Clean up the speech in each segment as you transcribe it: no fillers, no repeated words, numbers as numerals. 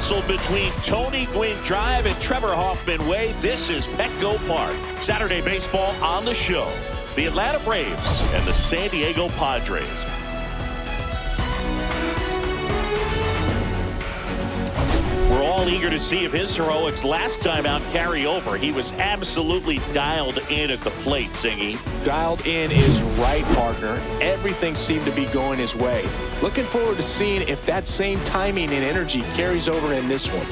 nestled between Tony Gwynn Drive and Trevor Hoffman Way. This is Petco Park. Saturday baseball on the show. The Atlanta Braves and the San Diego Padres. We're all eager to see if his heroics last time out carry over. He was absolutely dialed in at the plate, Singy. Dialed in is right, partner. Everything seemed to be going his way. Looking forward to seeing if that same timing and energy carries over in this one.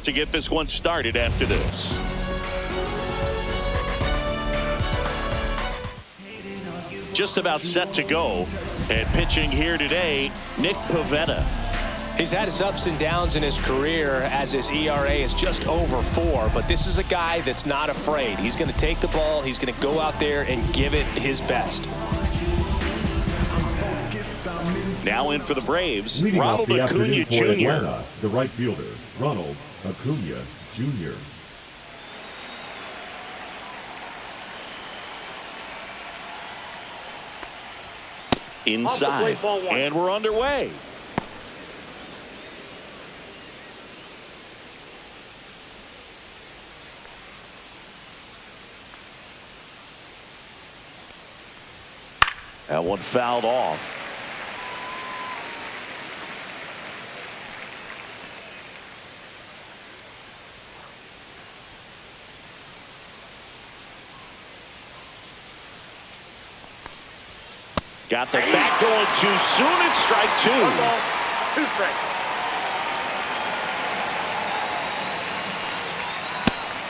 To get this one started after this. Just about set to go, and pitching here today, Nick Pivetta. He's had his ups and downs in his career as his ERA is just over 4, but this is a guy that's not afraid. He's going to take the ball, he's going to go out there and give it his best. Now in for the Braves, Leading Ronald Acuna Jr. Atlanta, the right fielder, Ronald Acuna Jr. Inside, and we're underway. That one fouled off. Got the bat going too soon. It's strike 2. 1 ball, 2 strikes.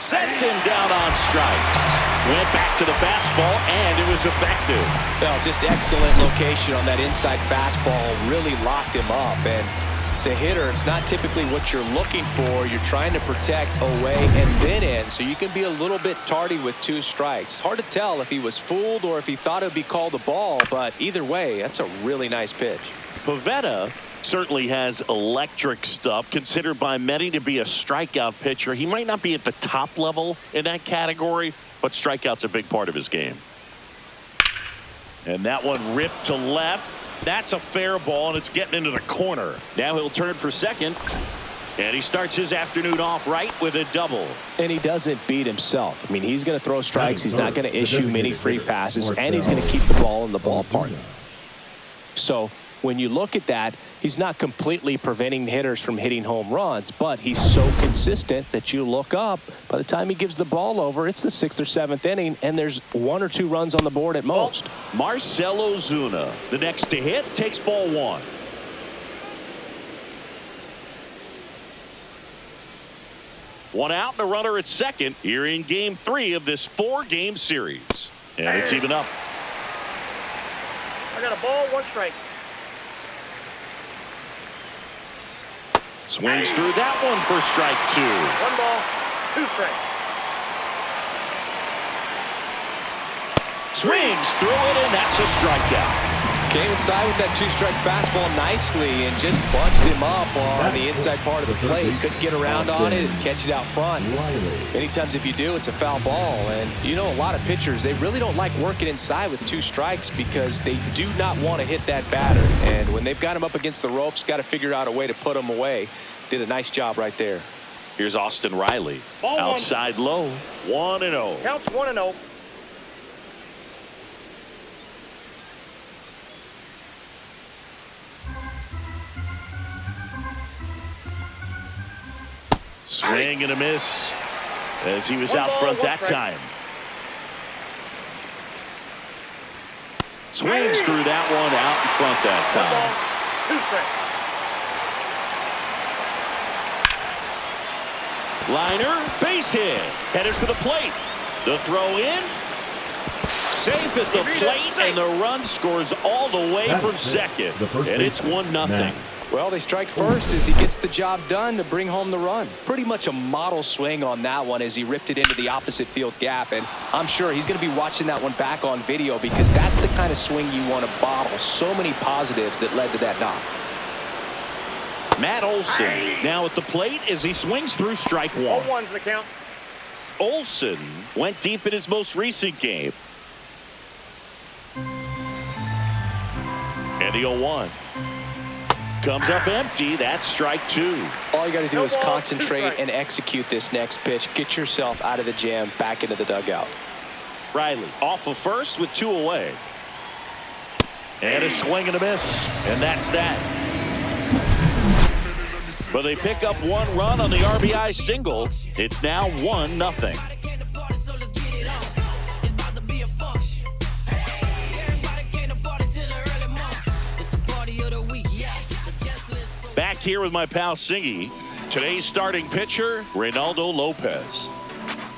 Sets him down on strikes. Went back to the fastball, and it was effective. Well, just excellent location on that inside fastball. Really locked him up. And as a hitter, it's not typically what you're looking for. You're trying to protect away and then in, so you can be a little bit tardy with 2 strikes. Hard to tell if he was fooled or if he thought it would be called a ball, but either way, that's a really nice pitch. Pivetta certainly has electric stuff, considered by many to be a strikeout pitcher. He might not be at the top level in that category, but strikeout's a big part of his game. And that one ripped to left. That's a fair ball, and it's getting into the corner. Now he'll turn for second, and he starts his afternoon off right with a double. And he doesn't beat himself. I mean, he's going to throw strikes. He's not going to issue many free passes, and he's going to keep the ball in the ballpark. So when you look at that, he's not completely preventing hitters from hitting home runs, but he's so consistent that you look up. By the time he gives the ball over, it's the 6th or 7th inning, and there's 1 or 2 runs on the board at most. Marcell Ozuna, the next to hit, takes ball 1. One out and a runner at second here in game 3 of this 4-game series. And it's even up. I got a ball, 1 strike. Swings through that one for strike 2. 1 ball, 2 strikes. Swings through it, and that's a strikeout. Came inside with that 2-strike fastball nicely and just bunched him up on the inside part of the plate. Couldn't get around on it and catch it out front. Many times if you do, it's a foul ball. And you know, a lot of pitchers, they really don't like working inside with 2 strikes because they do not want to hit that batter. And when they've got him up against the ropes, got to figure out a way to put him away. Did a nice job right there. Here's Austin Riley. Ball outside 1. low. 1-0. Counts 1-0. Swing and a miss as he was out front that time. Swings through that one out in front that time. 2 strikes. Liner, base hit. Headed for the plate. The throw in. Safe at the plate, and the run scores all the way from second. And it's 1-0. Well, they strike first as he gets the job done to bring home the run. Pretty much a model swing on that one as he ripped it into the opposite field gap. And I'm sure he's going to be watching that one back on video because that's the kind of swing you want to bottle. So many positives that led to that knock. Matt Olson now at the plate as he swings through strike one. 0-1's the count. Olson went deep in his most recent game. And the 0-1. Comes up empty. That's strike two. All you got to do is ball, concentrate and execute this next pitch. Get yourself out of the jam, back into the dugout. Riley off of first with two away. And a swing and a miss. And that's that. But they pick up one run on the RBI single. It's now 1-0. Back here with my pal Singy. Today's starting pitcher, Reynaldo Lopez.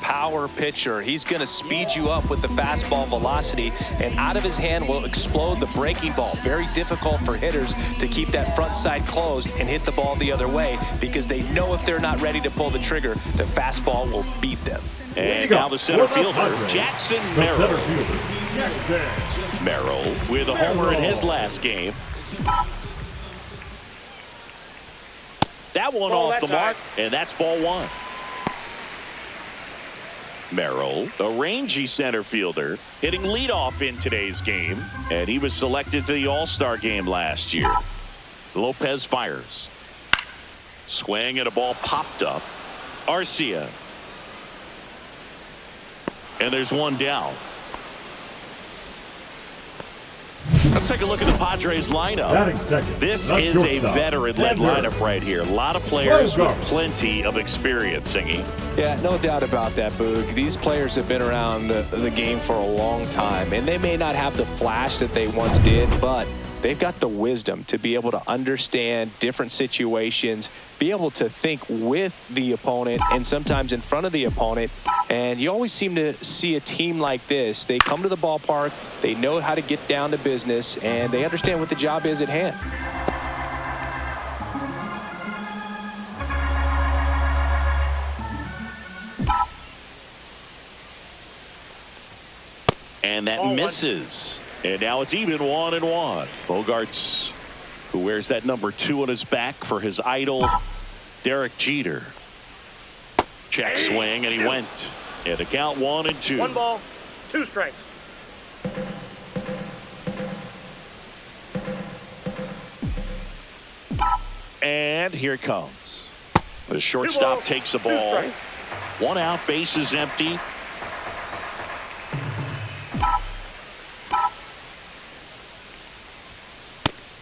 Power pitcher. He's going to speed you up with the fastball velocity, and out of his hand will explode the breaking ball. Very difficult for hitters to keep that front side closed and hit the ball the other way because they know if they're not ready to pull the trigger, the fastball will beat them. And now the center fielder, Jackson Merrill. Merrill with a homer in his last game. That one off the mark, and that's ball one. Merrill, a rangy center fielder, hitting leadoff in today's game, and he was selected to the All-Star game last year. Lopez fires. Swing and a ball popped up. Arcia. And there's one down. Let's take a look at the Padres lineup. This is a veteran-led lineup right here. A lot of players with plenty of experience, Singy. Yeah, no doubt about that, Boog. These players have been around the game for a long time, and they may not have the flash that they once did, but they've got the wisdom to be able to understand different situations, be able to think with the opponent and sometimes in front of the opponent. And you always seem to see a team like this. They come to the ballpark, they know how to get down to business, and they understand what the job is at hand. And that misses. And now it's even 1-1. Bogarts, who wears that number 2 on his back for his idol, Derek Jeter. Check swing, and he went. And the count 1-2. 1 ball, 2 strikes. And here it comes. The shortstop takes the ball. 1 out, base is empty.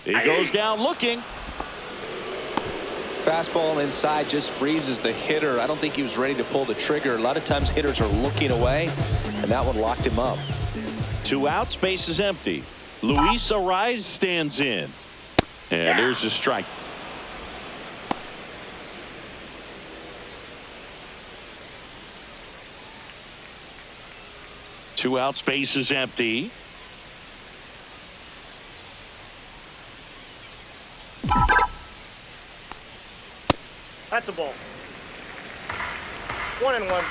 He goes down looking. Fastball inside just freezes the hitter. I don't think he was ready to pull the trigger. A lot of times hitters are looking away, and that one locked him up. 2 outs, base is empty. Luis Arraez stands in. And there's the strike. Two outs, base is empty. That's a ball. 1-1.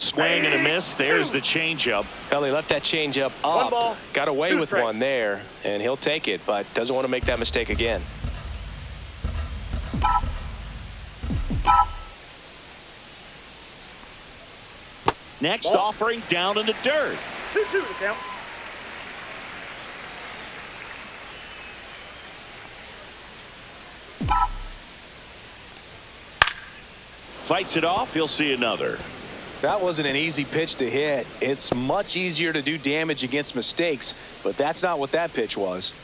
Swing and a miss. There's the changeup. Hell, he left that changeup up. 1 ball, got away 2 with strikes. one there, and he'll take it, but doesn't want to make that mistake again. Next offering down in the dirt. 2-2 the count. Fights it off. He'll see another. That wasn't an easy pitch to hit. It's much easier to do damage against mistakes, but that's not what that pitch was.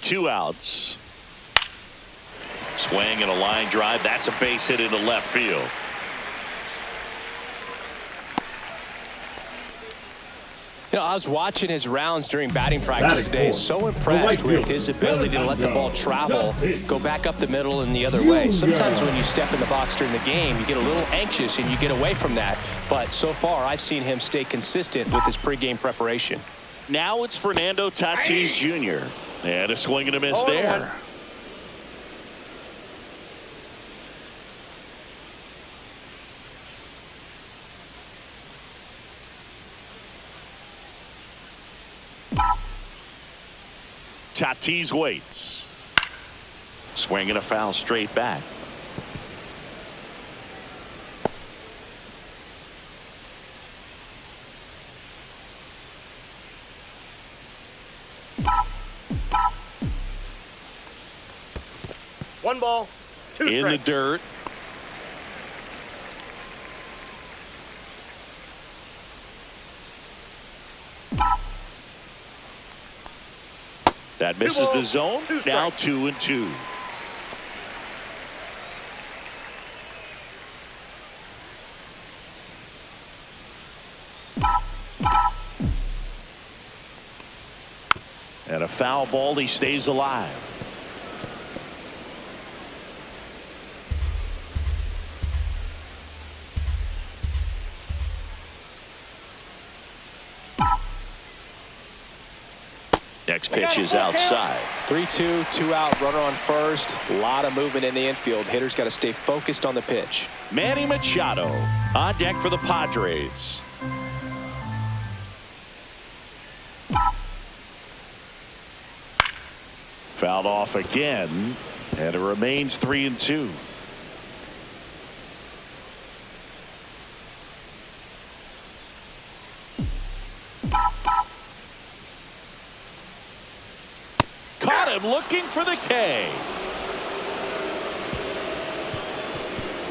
2 outs. Swing and a line drive. That's a base hit into left field. You know, I was watching his rounds during batting practice today. So impressed with his ability to let the ball travel, go back up the middle and the other way. Sometimes when you step in the box during the game, you get a little anxious and you get away from that. But so far, I've seen him stay consistent with his pregame preparation. Now it's Fernando Tatis Jr. And a swing and a miss there. Tatis waits. Swing and a foul straight back. One ball, two strikes. In the dirt. That misses the zone. Now 2-2. And a foul ball. He stays alive. Next pitch is outside. 3-2, 2 out, runner on first. A lot of movement in the infield. Hitter's got to stay focused on the pitch. Manny Machado on deck for the Padres. Fouled off again, and it remains 3-2. Caught him looking for the K.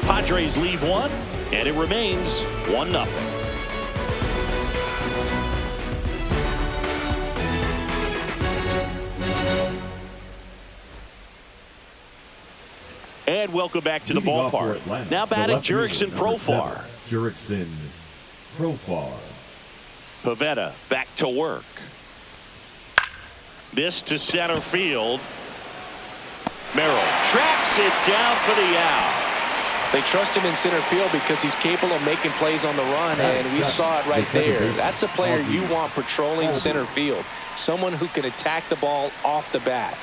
Padres lead one, and it remains 1-0. And welcome back to the ballpark. Now batting Jurickson Profar. Jurickson Profar. Pivetta back to work. This to center field. Merrill tracks it down for the out. They trust him in center field because he's capable of making plays on the run, and we saw it right there. That's a player you want patrolling center field. Someone who can attack the ball off the bat.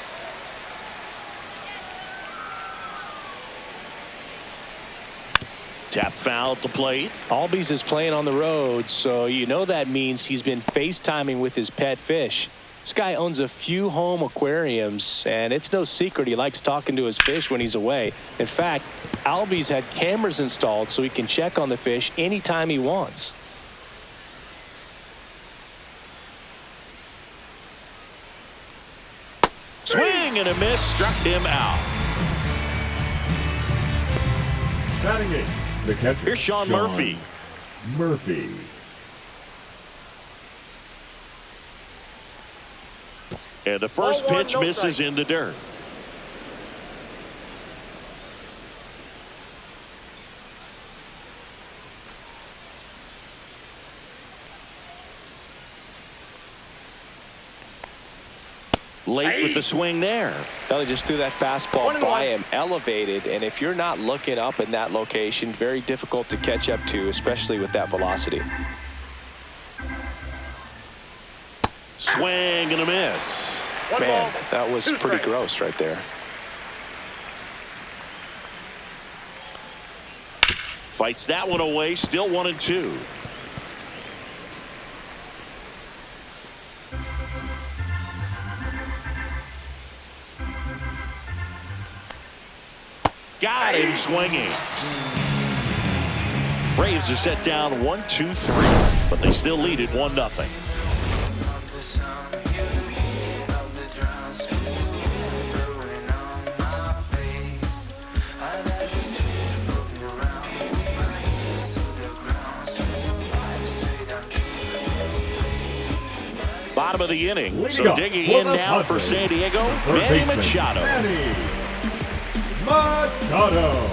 Tap foul at the plate. Albies is playing on the road, so you know that means he's been FaceTiming with his pet fish. This guy owns a few home aquariums, and it's no secret he likes talking to his fish when he's away. In fact, Albies had cameras installed so he can check on the fish anytime he wants. Swing and a miss, struck him out. Batting it, the catcher. Here's Sean Murphy. Murphy. And the first 0-1, pitch misses strike. in the dirt. Late with the swing there. Well, they just threw that fastball 1-1. by him, elevated, and if you're not looking up in that location, very difficult to catch up to, especially with that velocity. Swing and a miss. One Man, ball, that was two pretty strikes. gross right there. Fights that one away, still 1-2. Got him swinging. Braves are set down 1-2-3, but they still lead it 1-0. Bottom of the inning. Leading So up digging for in the now for Padres, San Diego, third Manny baseman, Machado. Manny Machado.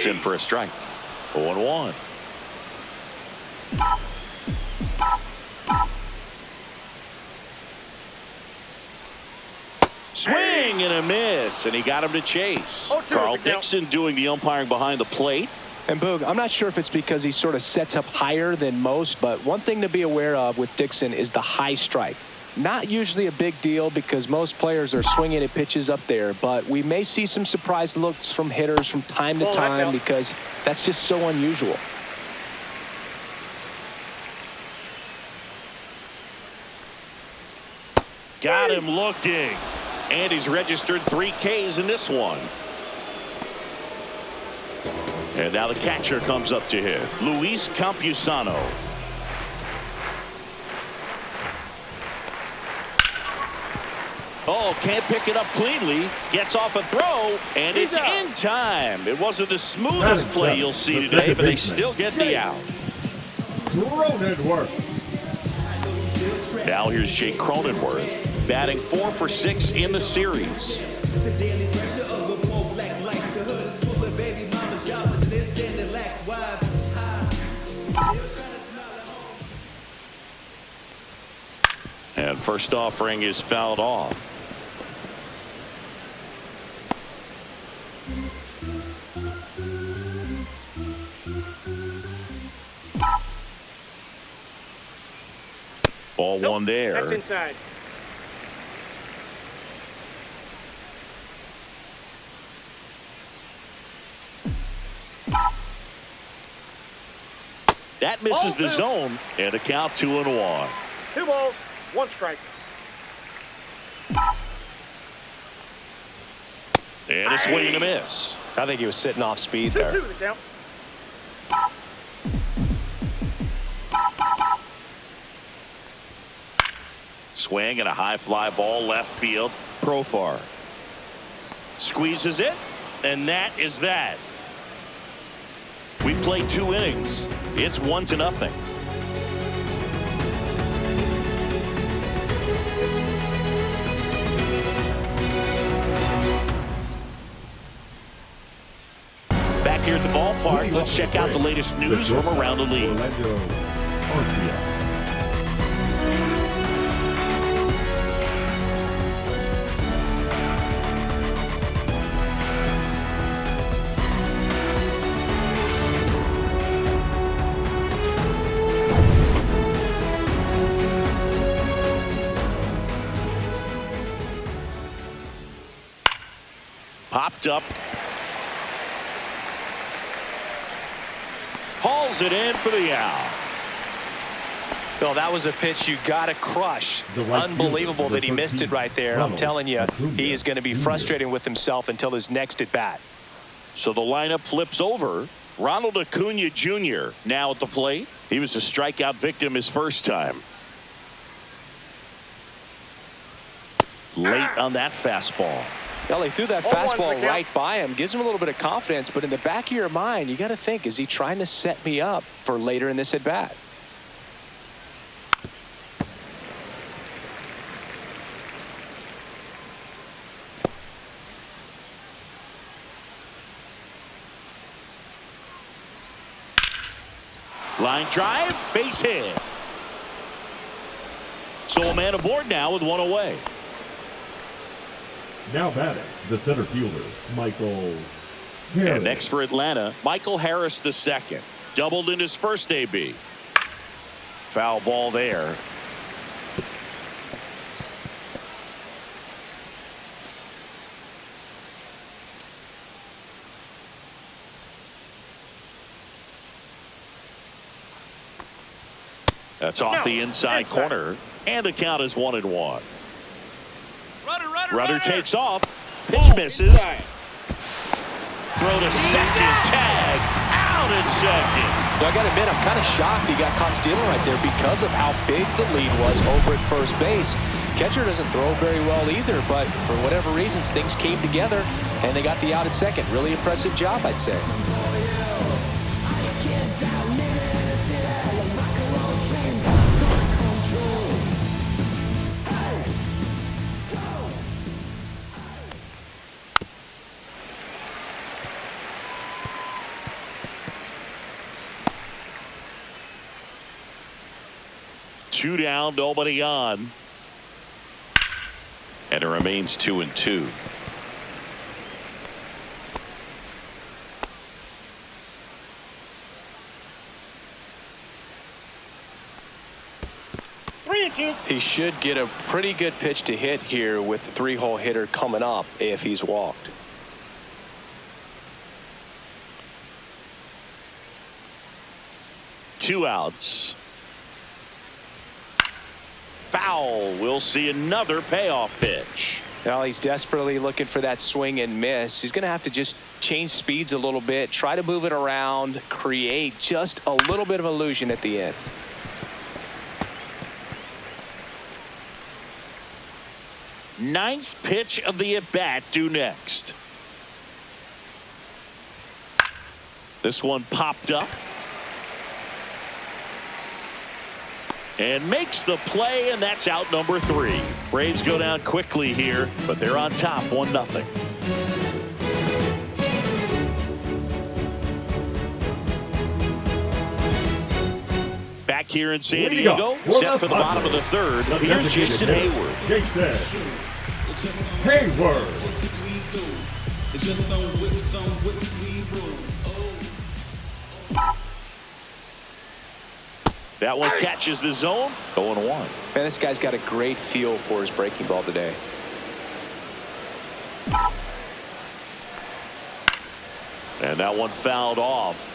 That's in for a strike. 0-1. Swing and a miss, and he got him to chase. Carl Dixon doing the umpiring behind the plate. And Boog, I'm not sure if it's because he sort of sets up higher than most, but one thing to be aware of with Dixon is the high strike. Not usually a big deal because most players are swinging at pitches up there, but we may see some surprise looks from hitters from time to time because that's just so unusual. Got him looking. And he's registered 3 Ks in this one. And now the catcher comes up to hit. Luis Campusano. Oh, can't pick it up cleanly. Gets off a throw, and it's in time. It wasn't the smoothest play you'll see today, but they still get the out. Cronenworth. Now here's Jake Cronenworth, batting 4 for 6 in the series. And first offering is fouled off. Ball one there. That's inside. That misses the zone, and a count 2-1. 2 balls, 1 strike. And a swing and a miss. I think he was sitting off speed there. 2-2 the count. Swing and a high fly ball left field. Profar squeezes it, and that is that. We played 2 innings. It's 1-0. Back here at the ballpark, let's check out the latest news from around the league. Popped up. Hauls it in for the out. Well, that was a pitch you got to crush. Unbelievable that he missed it right there. I'm telling you, he is going to be frustrated with himself until his next at bat. So the lineup flips over. Ronald Acuna Jr. now at the plate. He was a strikeout victim his first time. Late on that fastball. Well, he threw that fastball right by him. Gives him a little bit of confidence, but in the back of your mind, you got to think, is he trying to set me up for later in this at bat? Line drive, base hit. So a man aboard now with 1 away. Now batting, the center fielder, Michael Harris. And next for Atlanta, Michael Harris II. Doubled in his first AB. Foul ball there. That's off the inside corner, and the count is 1-1. Rudder takes off. Pitch misses. Throw to second. Tag. Out at second. So I got to admit, I'm kind of shocked he got caught stealing right there because of how big the lead was over at first base. Catcher doesn't throw very well either, but for whatever reasons, things came together, and they got the out at second. Really impressive job, I'd say. 2 down, nobody on. And it remains 2-2. He should get a pretty good pitch to hit here with the 3-hole hitter coming up if he's walked. Two outs. Foul. We'll see another payoff pitch. Well, he's desperately looking for that swing and miss. He's going to have to just change speeds a little bit, try to move it around, create just a little bit of illusion at the end. Ninth pitch of the at-bat due next. This one popped up. And makes the play, and that's out number 3. Braves go down quickly here, but they're on top 1-0. Back here in San Diego, set for the bottom of the 3rd. Here's Jason Hayward. Jason Hayward. That one catches the zone. 0-1. Man, this guy's got a great feel for his breaking ball today. And that one fouled off.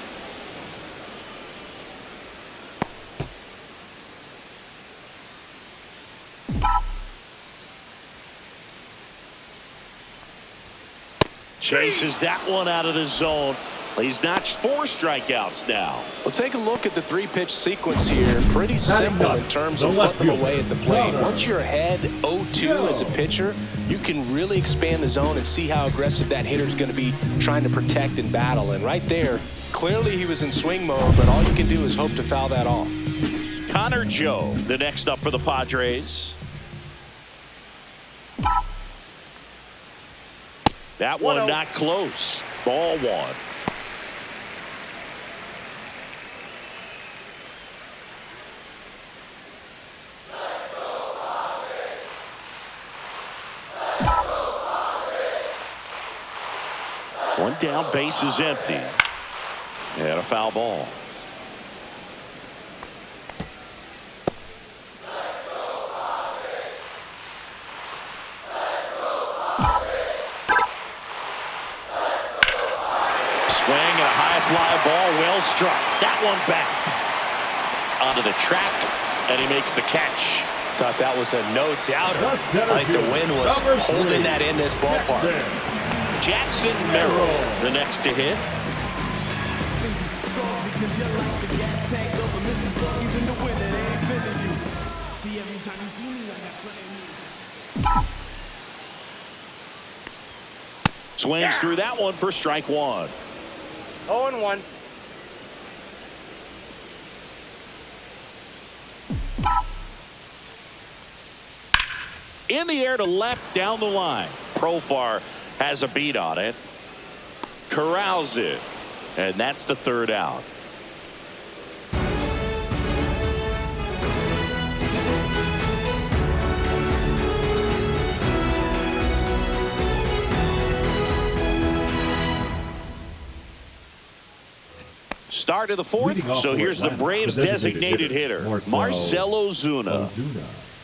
Chases that one out of the zone. He's notched 4 strikeouts now. Well, take a look at the 3-pitch sequence here. Pretty simple in terms of putting them away at the plate. Once you're ahead 0-2 as a pitcher, you can really expand the zone and see how aggressive that hitter is going to be trying to protect and battle. And right there, clearly he was in swing mode, but all you can do is hope to foul that off. Connor Joe, the next up for the Padres. That one not close. Ball 1. One down, base is empty. And a foul ball. Swing and a high fly ball, well struck. That one back onto the track, and he makes the catch. Thought that was a no-doubter. I think the wind was holding that in this ballpark. Jackson Merrill, the next to hit. Swings through that one for strike 1. 0-1. In the air to left down the line. Profar has a beat on it. Corrals it. And that's the 3rd out. Start of the 4th. So here's the Braves designated hitter, Marcell Ozuna.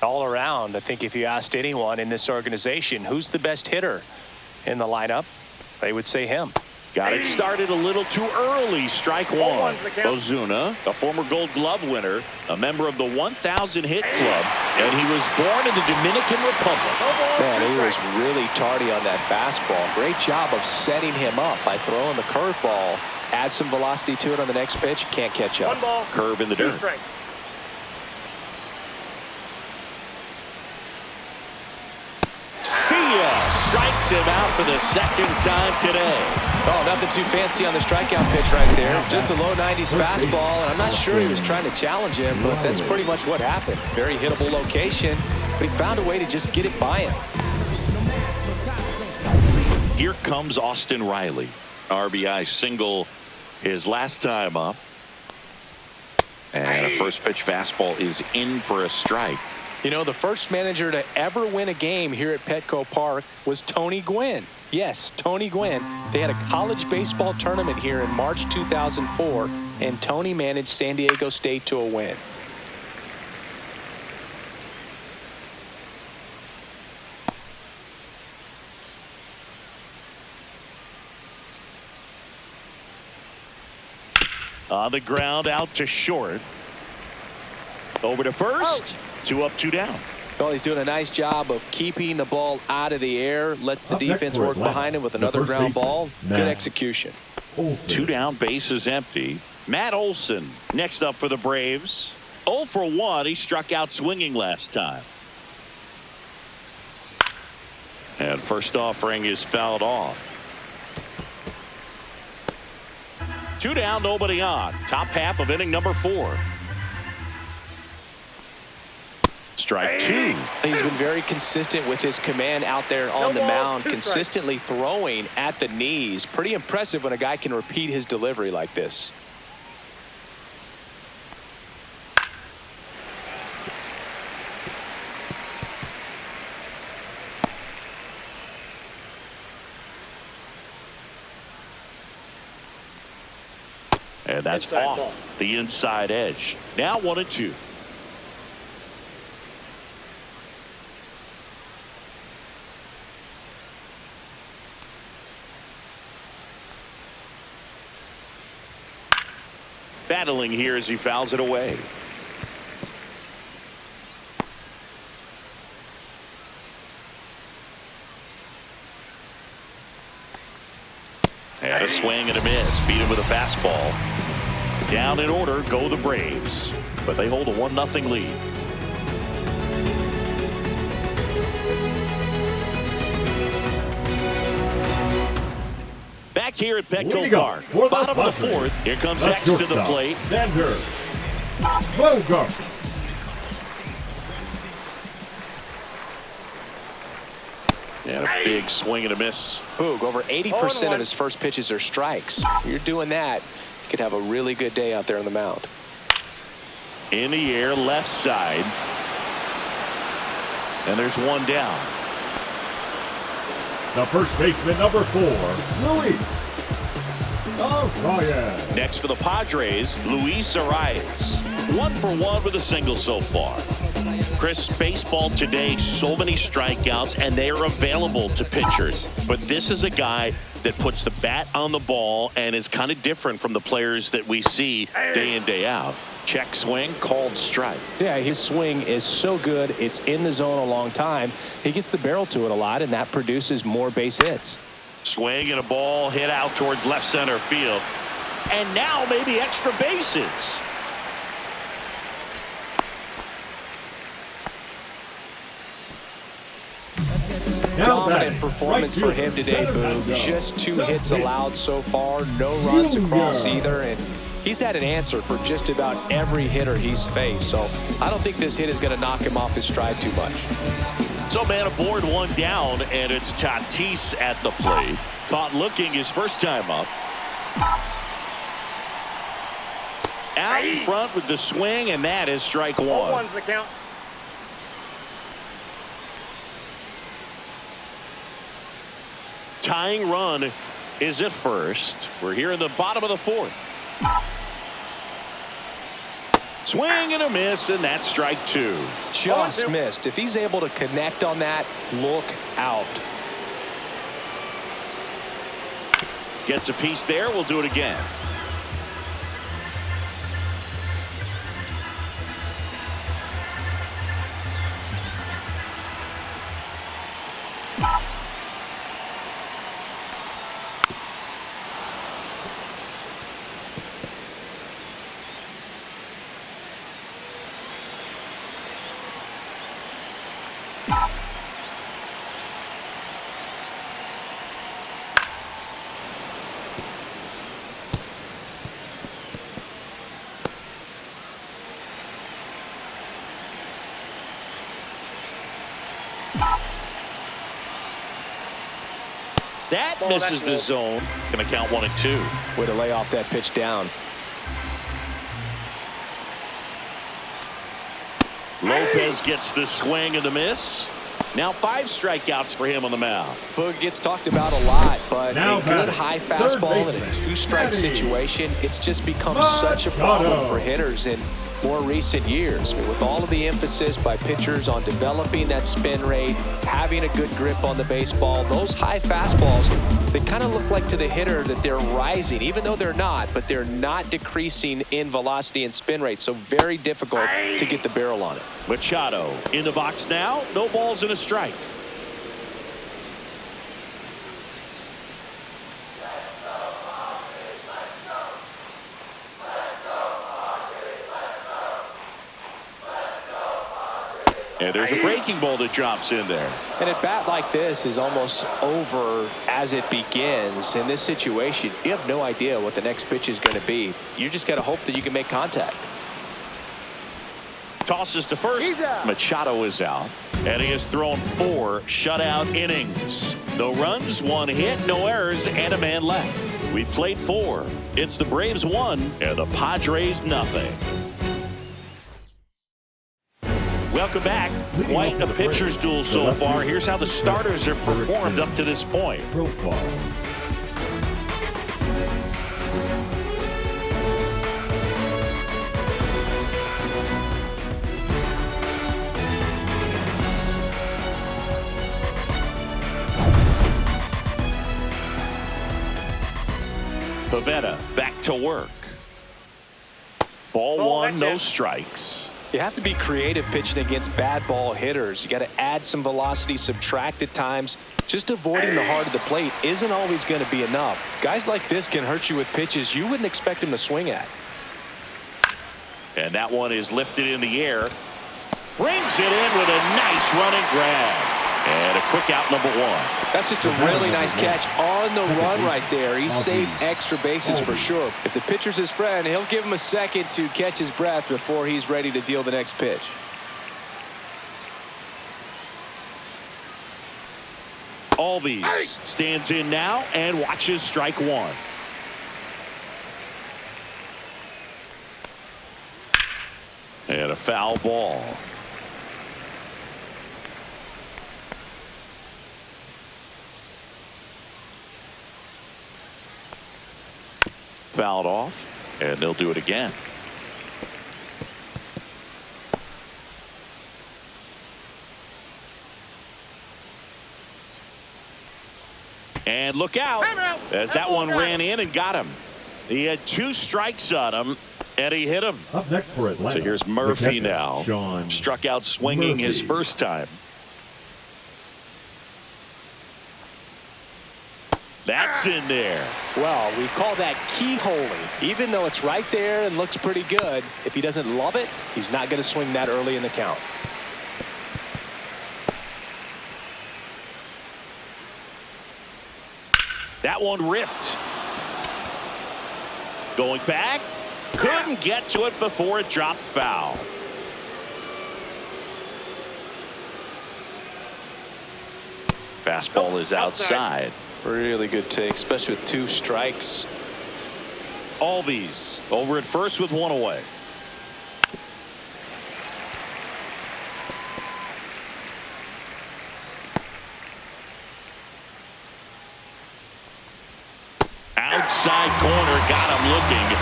All around, I think if you asked anyone in this organization who's the best hitter in the lineup, they would say him. Got it started a little too early. Strike 1. Ozuna, a former Gold Glove winner, a member of the 1,000 hit club, and he was born in the Dominican Republic. Man, he was really tardy on that fastball. Great job of setting him up by throwing the curveball. Add some velocity to it on the next pitch. Can't catch up. 1 ball. Curve in the dirt. Strikes him out for the 2nd time today. Oh, nothing too fancy on the strikeout pitch right there. Just a low 90s fastball, and I'm not sure he was trying to challenge him, but that's pretty much what happened. Very hittable location, but he found a way to just get it by him. Here comes Austin Riley. RBI single his last time up. And a first pitch fastball is in for a strike. You know, the first manager to ever win a game here at Petco Park was Tony Gwynn. Yes, Tony Gwynn. They had a college baseball tournament here in March 2004, and Tony managed San Diego State to a win. On the ground, out to short. Over to first. 2 up, 2 down. Well, he's doing a nice job of keeping the ball out of the air. Lets the defense work behind him with another ground ball. Good execution. 2 down, base is empty. Matt Olson next up for the Braves. 0 for 1. He struck out swinging last time. And first offering is fouled off. 2 down, nobody on. Top half of inning number 4. Strike 2. He's been very consistent with his command out there on the mound, consistently throwing at the knees. Pretty impressive when a guy can repeat his delivery like this. And that's off the inside edge. Now 1-2. Battling here as he fouls it away. And a swing and a miss. Beat him with a fastball. Down in order go the Braves, but they hold a 1-0 lead. Back here at Petco Park, bottom of the 4th. Here comes X to the plate. Xander Bogaerts. And a big swing and a miss. Boog, over 80% of his first pitches are strikes. You're doing that, you could have a really good day out there on the mound. In the air, left side. And there's 1 down. The first baseman, number 4, Luis Arias. Next for the Padres, Luis Arias. 1 for 1 with a single so far. Chris, baseball today, so many strikeouts, and they are available to pitchers. But this is a guy that puts the bat on the ball and is kind of different from the players that we see day in, day out. Check swing, called strike. Yeah, his swing is so good. It's in the zone a long time. He gets the barrel to it a lot, and that produces more base hits. Swing and a ball hit out towards left center field. And now maybe extra bases. Dominant performance for him today, Boog. Just 2 hits allowed so far. No runs across either. And he's had an answer for just about every hitter he's faced. So I don't think this hit is going to knock him off his stride too much. So man aboard, 1 down, and it's Tatis at the plate. Caught looking his first time up. Out in front with the swing, and that is strike 1. 0-1's the count. Tying run is at first. We're here in the bottom of the 4th. Swing and a miss, and that's strike 2. Just missed. If he's able to connect on that, look out. Gets a piece there. We'll do it again. That misses the zone. Going to count 1-2. Way to lay off that pitch down. Lopez gets the swing and the miss. Now 5 strikeouts for him on the mound. Boog gets talked about a lot, but Now a good batting, high third fastball in a baseman, 2-strike Eddie situation, it's just become such a problem for hitters in more recent years. I mean, with all of the emphasis by pitchers on developing that spin rate, having a good grip on the baseball, those high fastballs, they kind of look like to the hitter that they're rising, even though they're not, but they're not decreasing in velocity and spin rate. So very difficult to get the barrel on it. Machado in the box now. No balls and a strike. And there's a breaking ball that drops in there. And a bat like this is almost over as it begins. In this situation, you have no idea what the next pitch is going to be. You just got to hope that you can make contact. Tosses to first. Machado is out. And he has thrown 4 shutout innings. No runs, 1 hit, no errors, and a man left. We played 4. It's the Braves 1 and the Padres nothing. Welcome back. Quite a pitcher's duel so far. Here's how the starters have performed up to this point. Profile. Pavetta back to work. Ball 1, no strikes. You have to be creative pitching against bad ball hitters. You got to add some velocity, subtract at times. Just avoiding the heart of the plate isn't always going to be enough. Guys like this can hurt you with pitches you wouldn't expect them to swing at. And that one is lifted in the air. Brings it in with a nice running grab. And a quick out, number 1. That's just a really nice catch on the run right there. He saved extra bases for sure. If the pitcher's his friend, he'll give him a second to catch his breath before he's ready to deal the next pitch. Albies stands in now and watches strike 1. And a foul ball. Fouled off, and they'll do it again. And look out as that one ran in and got him. He had 2 strikes on him, and he hit him. Up next for Atlanta. So here's Murphy the catcher, now. Sean Struck out swinging his Murphy. first time. That's in there. Well, we call that keyholing. Even though it's right there and looks pretty good, if he doesn't love it, he's not going to swing that early in the count. That one ripped. Going back. Couldn't get to it before it dropped foul. Fastball is outside. Really good take, especially with 2 strikes. Albies over at first with 1 away. Outside corner, got him looking.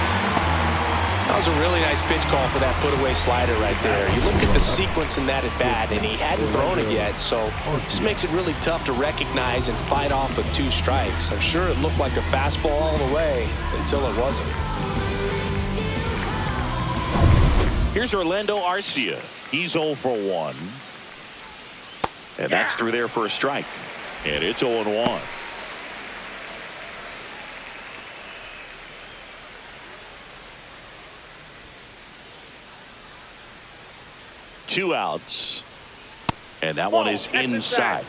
That was a really nice pitch call for that put-away slider right there. You look at the sequence in that at-bat, and he hadn't thrown it yet, so this makes it really tough to recognize and fight off with 2 strikes. I'm sure it looked like a fastball all the way until it wasn't. Here's Orlando Arcia. He's 0 for 1. And that's through there for a strike. And it's 0-1. Two outs. And that one is inside.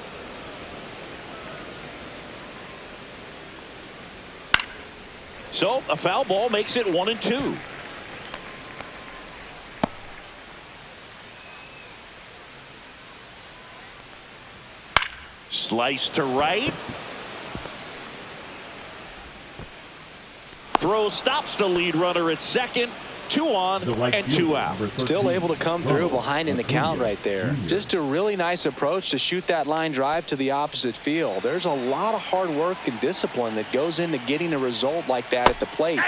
So a foul ball makes it 1-2. Slice to right. Throw stops the lead runner at second. 2 on and 2 out. Still able to come through behind in the count right there. Just a really nice approach to shoot that line drive to the opposite field. There's a lot of hard work and discipline that goes into getting a result like that at the plate.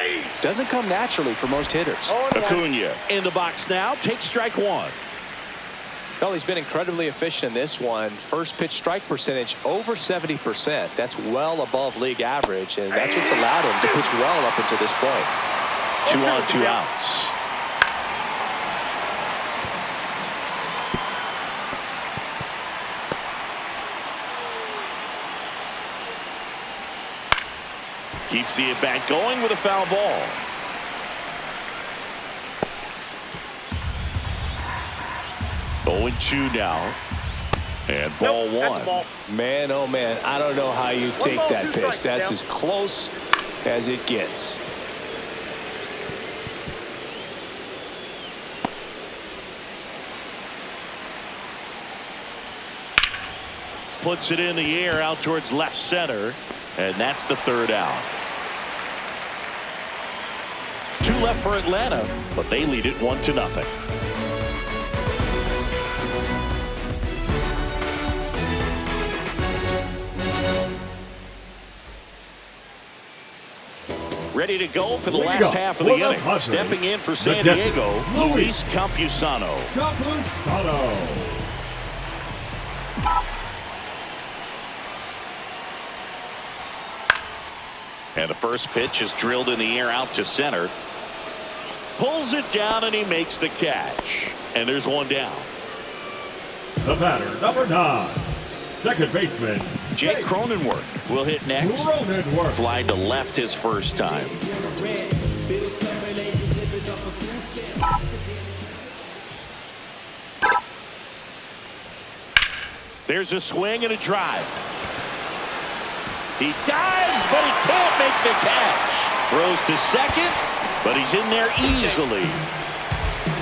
Doesn't come naturally for most hitters. Acuna in the box now. Takes strike 1. Well, he's been incredibly efficient in this one. First pitch strike percentage over 70%. That's well above league average, and that's what's allowed him to pitch well up until this point. 2 on, 2 outs. Keeps the at-bat going with a foul ball. Oh, and 2 now. And ball 1. Man, oh man, I don't know how you take that pitch. That's as close as it gets. Puts it in the air out towards left center. And that's the 3rd out. 2 left for Atlanta, but they lead it 1-0. Ready to go for the last half of the inning. Stepping in for San Diego, Luis Campusano. And the first pitch is drilled in the air out to center. Pulls it down and he makes the catch. And there's 1 down. The batter, number 9, second baseman Jake Cronenworth will hit next. Fly to left his first time. There's a swing and a drive. He dives, but he can't make the catch. Throws to second, but he's in there easily.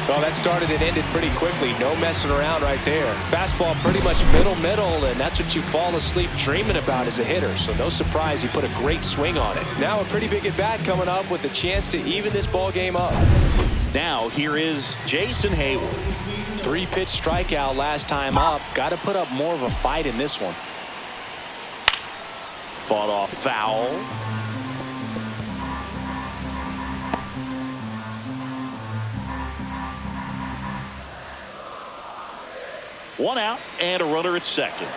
Well, that started and ended pretty quickly. No messing around right there. Fastball pretty much middle, and that's what you fall asleep dreaming about as a hitter. So no surprise he put a great swing on it. Now a pretty big at-bat coming up with a chance to even this ball game up. Now here is Jason Hayward. 3-pitch strikeout last time up. Got to put up more of a fight in this one. Fought off foul. One out and a runner at second.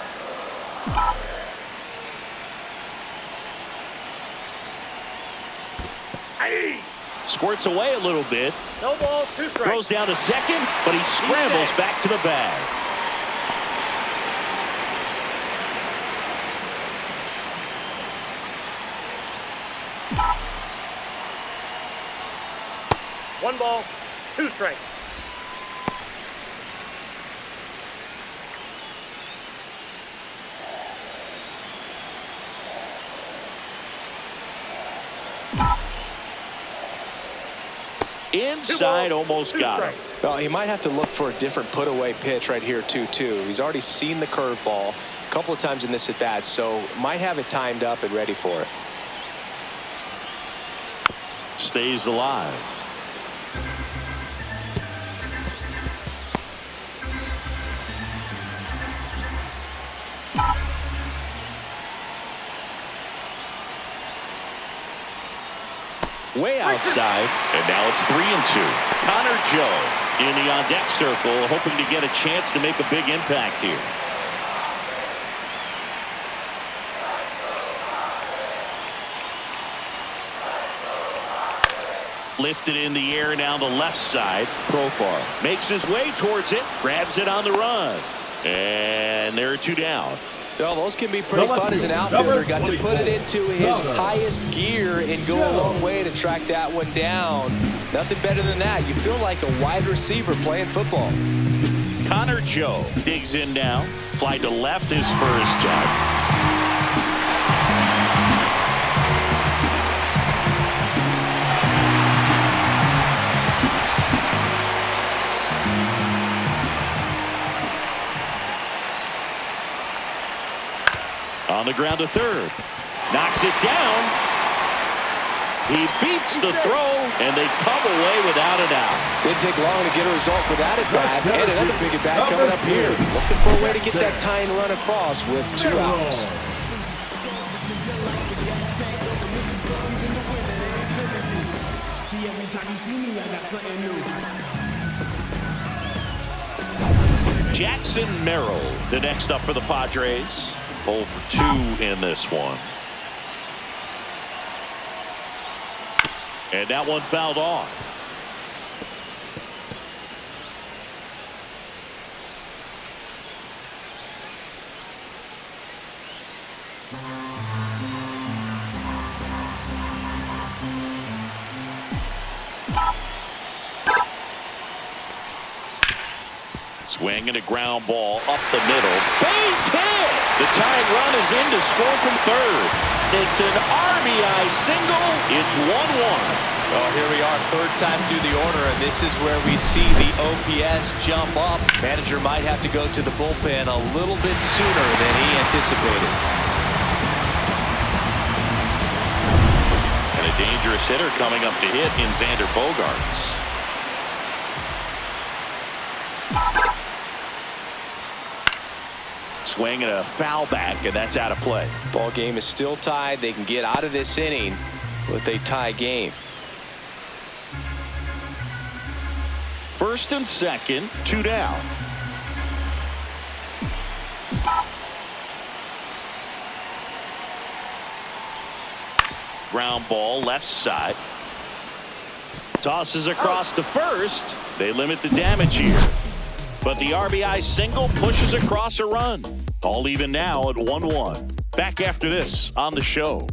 Squirts away a little bit. No ball, 2 strikes. Throws down to second, but he scrambles back to the bag. One ball, 2 strikes. Inside, almost got him. Well, he might have to look for a different put-away pitch right here, 2-2. He's already seen the curveball a couple of times in this at-bat, so might have it timed up and ready for it. Stays alive. Way outside, and now it's 3-2. Connor Joe in the on-deck circle, hoping to get a chance to make a big impact here. Lifted in the air down the left side. Profar makes his way towards it, grabs it on the run, and there are 2 down. Well, those can be pretty fun as an outfielder. Got to put it into his highest gear and go a long way to track that one down. Nothing better than that. You feel like a wide receiver playing football. Connor Joe digs in now. Fly to left his first time. On the ground to third. Knocks it down. He beats the throw, and they come away without an out. Didn't take long to get a result for that at bat. And another big at bat coming up here. Looking for a way to get that tying run across with 2 outs. Jackson Merrill, the next up for the Padres. 0 for 2 in this one. And that one fouled off. Swing and a ground ball up the middle. Base hit! The tying run is in to score from third. It's an RBI single. It's 1-1. Well, here we are, third time through the order, and this is where we see the OPS jump up. Manager might have to go to the bullpen a little bit sooner than he anticipated. And a dangerous hitter coming up to hit in Xander Bogaerts. Swing and a foul back, and that's out of play. Ball game is still tied. They can get out of this inning with a tie game. First and second, 2 down. Ground ball left side. Tosses across to first. They limit the damage here. But the RBI single pushes across a run. All even now at 1-1. Back after this on the show.